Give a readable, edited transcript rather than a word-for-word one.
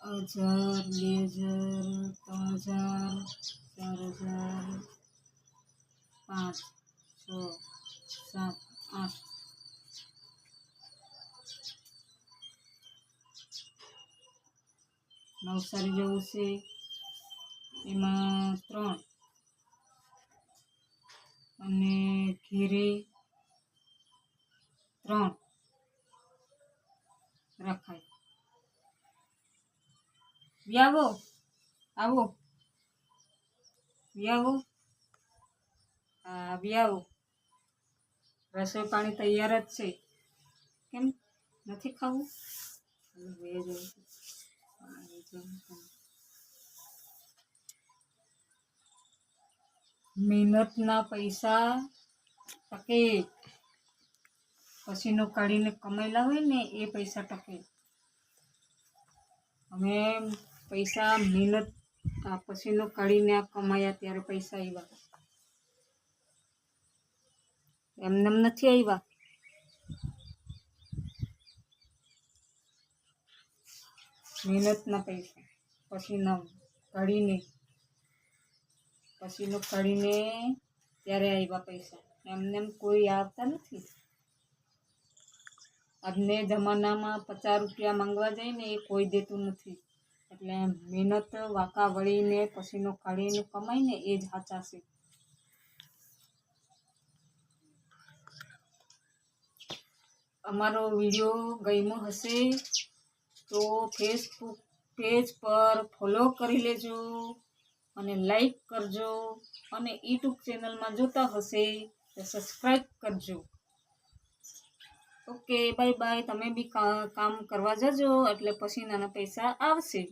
1000, 2000, 3000, 4000, 5, 6, 7, 8. નવસારી જવું છે એમાં 3 અને ઘેરે 3 રખાય. વ્યાવો આવો વ્યાવો હા વ્યાવો. રસોઈ પાણી તૈયાર જ છે. કેમ નથી ખાવું? મહેનતના પૈસા ટકે. પસીનો કાઢીને કમાયેલા હોય ને એ પૈસા ટકે. અમે પૈસા મહેનત પસીનો કાઢીને કમાયા ત્યારે પૈસા આવ્યા. એમને નથી આવ્યા. મહેનતના પૈસા પસીનો કાઢીને ત્યારે આવ્યા પૈસા. એમને કોઈ આવતા નથી. આજને જમાનામાં 50 રૂપિયા માંગવા જાય ને એ કોઈ દેતું નથી. એટલે મહેનત વાંકા વળીને પસીનો કાઢીને કમાય ને એ જ સાચા છે. અમારો વિડીયો ગમ્યો હશે તો ફેસબુક પેજ પર ફોલો કરી લેજો અને લાઈક કરજો અને યુટ્યુબ ચેનલમાં જોતા હશે તો સબસ્ક્રાઈબ કરજો. Okay bye bye. તમે બી કામ કરવા જજો એટલે પસીનાના પૈસા આવશે.